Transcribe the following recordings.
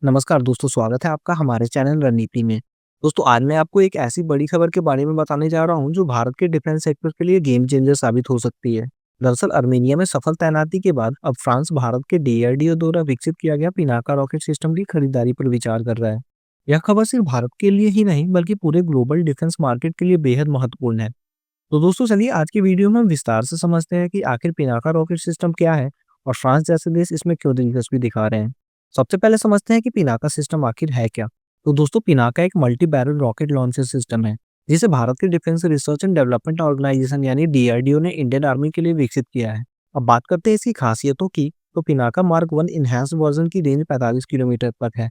नमस्कार दोस्तों, स्वागत है आपका हमारे चैनल रणनीति में। दोस्तों, आज मैं आपको एक ऐसी बड़ी खबर के बारे में बताने जा रहा हूँ जो भारत के डिफेंस सेक्टर के लिए गेम चेंजर साबित हो सकती है। दरअसल अर्मेनिया में सफल तैनाती के बाद अब फ्रांस भारत के डीआरडीओ द्वारा विकसित किया गया पिनाका रॉकेट सिस्टम की खरीदारी पर विचार कर रहा है। यह खबर सिर्फ भारत के लिए ही नहीं बल्कि पूरे ग्लोबल डिफेंस मार्केट के लिए बेहद महत्वपूर्ण है। तो दोस्तों, चलिए आज की वीडियो में हम विस्तार से समझते हैं कि आखिर पिनाका रॉकेट सिस्टम क्या है और फ्रांस जैसे देश इसमें क्यों दिलचस्पी दिखा रहे हैं। सबसे पहले समझते हैं कि पिनाका सिस्टम आखिर है क्या। तो दोस्तों, पिनाका एक multi barrel rocket launcher system है जिसे भारत के defence research and development organisation यानी डीआरडीओ ने इंडियन आर्मी के लिए विकसित किया है। अब बात करते हैं इसकी खासियतों की। तो पिनाका मार्क 1 इनहैंस वर्जन की रेंज 45 किलोमीटर तक है,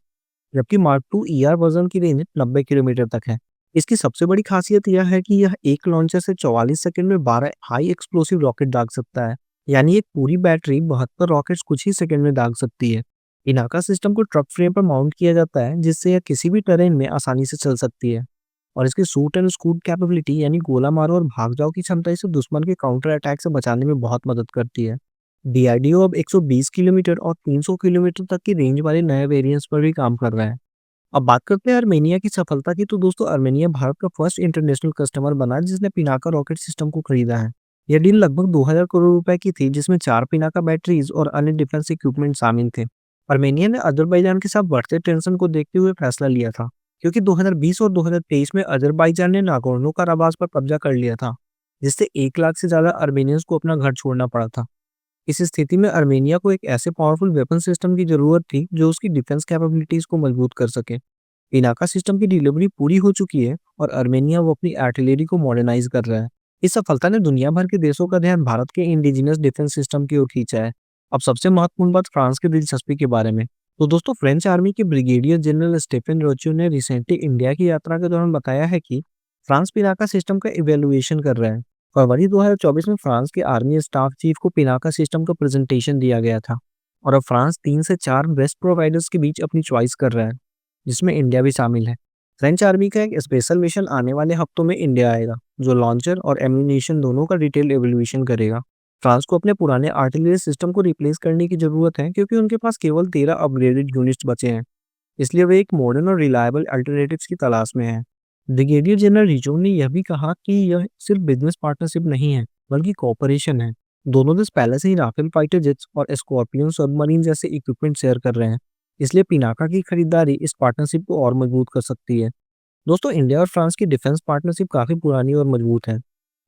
जबकि मार्क 2 ईआर वर्जन की रेंज 90 किलोमीटर तक है। इसकी सबसे बड़ी खासियत यह है कि यह एक लॉन्चर से 44 सेकंड में 12 हाई एक्सप्लोसिव रॉकेट दाग सकता है। यानी एक पूरी बैटरी 72 रॉकेट्स कुछ ही सेकंड में दाग सकती है। इनाका सिस्टम को ट्रक फ्रेम पर माउंट किया जाता है जिससे यह किसी भी टेरेन में आसानी से चल सकती है। और इसकी शूट एंड स्कूट कैपेबिलिटी यानी गोला मारो और भाग जाओ की क्षमता इसे दुश्मन के काउंटर अटैक से बचाने में बहुत मदद करती है। डीआरडीओ अब 120 किलोमीटर और 300 किलोमीटर तक की रेंज वाले नए वेरिएंट्स पर भी काम कर रहा है। अब बात करते हैं अर्मेनिया की सफलता की। तो दोस्तों, अर्मेनिया भारत का फर्स्ट इंटरनेशनल कस्टमर बना जिसने पिनाका रॉकेट सिस्टम को खरीदा है। यह डील लगभग 2000 करोड़ रुपए की थी जिसमें 4 पिनाका बैटरीज और अन्य डिफेंस इक्विपमेंट शामिल थे। अर्मेनिया ने अजरबैजान के साथ बढ़ते टेंशन को देखते हुए फैसला लिया था, क्योंकि 2020 और 2023 में अजरबैजान ने नागोर्नो कराबाख पर कब्जा कर लिया था, जिससे 1 लाख से ज्यादा अर्मेनियंस को अपना घर छोड़ना पड़ा था। इस स्थिति में अर्मेनिया को एक ऐसे पावरफुल वेपन सिस्टम की जरूरत थी जो उसकी डिफेंस कैपेबिलिटीज को मजबूत कर सके। पिनाका सिस्टम की डिलीवरी पूरी हो चुकी है और अर्मेनिया वो अपनी आर्टिलरी को मॉडर्नाइज कर रहा है। इस सफलता ने दुनिया भर के देशों का ध्यान भारत के इंडिजिनस डिफेंस सिस्टम की ओर खींचा है। अब सबसे महत्वपूर्ण बात फ्रांस की दिलचस्पी के बारे में। तो दोस्तों, फ्रेंच आर्मी के ब्रिगेडियर जनरल स्टेफन रोचो ने रिसेंटली इंडिया की यात्रा के दौरान बताया है कि फ्रांस पिनाका सिस्टम का इवेल्युएशन कर रहा है। फरवरी 2024 में फ्रांस के आर्मी स्टाफ चीफ को पिनाका सिस्टम का प्रेजेंटेशन दिया गया था और अब फ्रांस 3 से 4 बेस्ट प्रोवाइडर्स के बीच अपनी चॉइस कर रहा है, जिसमें इंडिया भी शामिल है। फ्रेंच आर्मी का एक स्पेशल मिशन आने वाले हफ्तों में इंडिया आएगा, जो लॉन्चर और एम्यूनेशन दोनों का डिटेल एवोल्यूशन करेगा। फ्रांस को अपने पुराने आर्टिलरी सिस्टम को रिप्लेस करने की जरूरत है क्योंकि उनके पास केवल 13 अपग्रेडेड यूनिट्स बचे हैं। इसलिए वे एक मॉडर्न और रिलायबल अल्टरनेटिव्स की तलाश में हैं। ब्रिगेडियर जनरल रिचो ने यह भी कहा कि यह सिर्फ बिजनेस पार्टनरशिप नहीं है बल्कि कॉपरेशन है। दोनों देश पहले से ही राफेल फाइटर जेट्स और स्कॉर्पियन सबमरीन जैसे इक्विपमेंट शेयर कर रहे हैं। इसलिए पिनाका की खरीदारी इस पार्टनरशिप को और मजबूत कर सकती है। दोस्तों, इंडिया और फ्रांस की डिफेंस पार्टनरशिप काफी पुरानी और मजबूत है।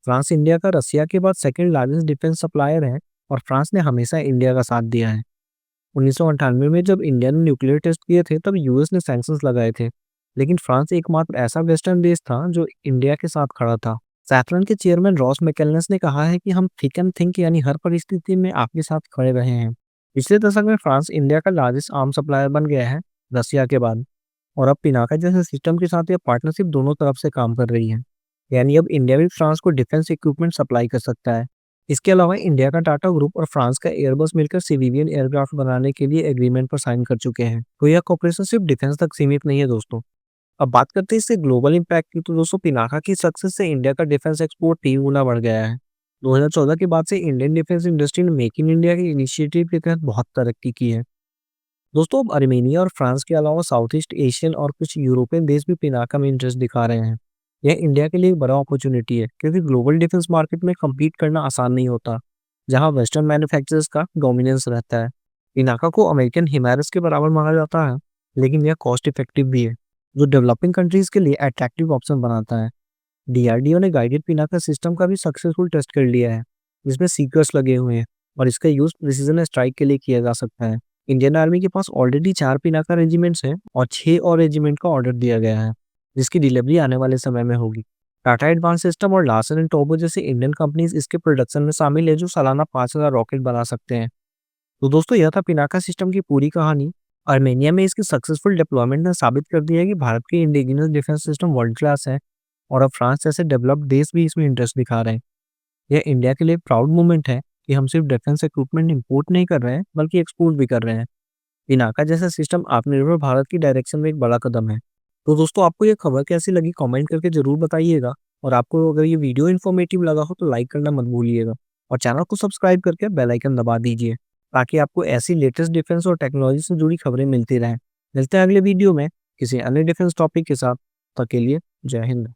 फ्रांस इंडिया का रसिया के बाद सेकंड लार्जेस्ट डिफेंस सप्लायर है और फ्रांस ने हमेशा इंडिया का साथ दिया है। 1998 में जब इंडिया ने न्यूक्लियर टेस्ट किए थे तब यूएस ने सैंक्शंस लगाए थे, लेकिन फ्रांस एकमात्र ऐसा वेस्टर्न देश था जो इंडिया के साथ खड़ा था। सैफरन के चेयरमैन रॉस मैकेलनस ने कहा है कि हम थिक एंड थिंक यानी हर परिस्थिति में आपके साथ खड़े रहे हैं। पिछले दशक में फ्रांस इंडिया का लार्जेस्ट आर्म सप्लायर बन गया है, रसिया के बाद। और अब पिनाका जैसे सिस्टम के साथ ये पार्टनरशिप दोनों तरफ से काम कर रही है। यानी अब इंडिया भी फ्रांस को डिफेंस इक्विपमेंट सप्लाई कर सकता है। इसके अलावा इंडिया का टाटा ग्रुप और फ्रांस का एयरबस मिलकर सिविलियन एयरक्राफ्ट बनाने के लिए एग्रीमेंट पर साइन कर चुके हैं। तो यह कॉपरेशन सिर्फ डिफेंस तक सीमित नहीं है दोस्तों। अब बात करते हैं इससे ग्लोबल इम्पैक्ट की। तो दोस्तों, पिनाका की सक्सेस से इंडिया का डिफेंस एक्सपोर्ट 3 गुना बढ़ गया है। 2014 के बाद से इंडियन डिफेंस इंडस्ट्री ने मेक इन इंडिया के इनिशिएटिव के तहत बहुत तरक्की की है। दोस्तों, अब अर्मेनिया और फ्रांस के अलावा साउथ ईस्ट एशियन और कुछ यूरोपियन देश भी पिनाका में इंटरेस्ट दिखा रहे हैं। यह इंडिया के लिए एक बड़ा अपॉर्चुनिटी है क्योंकि ग्लोबल डिफेंस मार्केट में compete करना आसान नहीं होता, जहां वेस्टर्न मैन्युफैक्चरर्स का डोमिनेंस रहता है। पिनाका को अमेरिकन हिमारस के बराबर माना जाता है, लेकिन यह कॉस्ट इफेक्टिव भी है, जो डेवलपिंग कंट्रीज के लिए अट्रैक्टिव ऑप्शन बनाता है। डीआरडीओ ने गाइडेड पिनाका सिस्टम का भी सक्सेसफुल टेस्ट कर लिया है, जिसमें सीकर्स लगे हुए हैं और इसका यूज प्रिसीजन स्ट्राइक के लिए किया जा सकता है। इंडियन आर्मी के पास ऑलरेडी 4 पिनाका रेजिमेंट्स हैं और 6 और रेजिमेंट का ऑर्डर दिया गया है, जिसकी डिलीवरी आने वाले समय में होगी। टाटा एडवांस सिस्टम और लार्सन एंड टोब्रो जैसे इंडियन कंपनीज इसके प्रोडक्शन में शामिल है, जो सालाना 5000 रॉकेट बना सकते हैं। तो दोस्तों, यह था पिनाका सिस्टम की पूरी कहानी। आर्मेनिया में इसकी सक्सेसफुल डिप्लॉयमेंट ने साबित कर दिया है कि भारत के indigenous defence system world class है और अब फ्रांस जैसे डेवलप्ड देश भी इसमें इंटरेस्ट दिखा रहे हैं। यह इंडिया के लिए प्राउड मोमेंट है कि हम सिर्फ डिफेंस इक्विपमेंट इंपोर्ट नहीं कर रहे हैं बल्कि एक्सपोर्ट भी कर रहे हैं। पिनाका जैसा सिस्टम आत्मनिर्भर भारत की डायरेक्शन में एक बड़ा कदम है। तो दोस्तों, आपको ये खबर कैसी लगी कमेंट करके जरूर बताइएगा। और आपको अगर ये वीडियो इन्फॉर्मेटिव लगा हो तो लाइक करना मत भूलिएगा और चैनल को सब्सक्राइब करके बेल आइकन दबा दीजिए, ताकि आपको ऐसी लेटेस्ट डिफेंस और टेक्नोलॉजी से जुड़ी खबरें मिलती रहें। मिलते हैं अगले वीडियो में किसी अन्य डिफेंस टॉपिक के साथ। तब तक के लिए जय हिंद।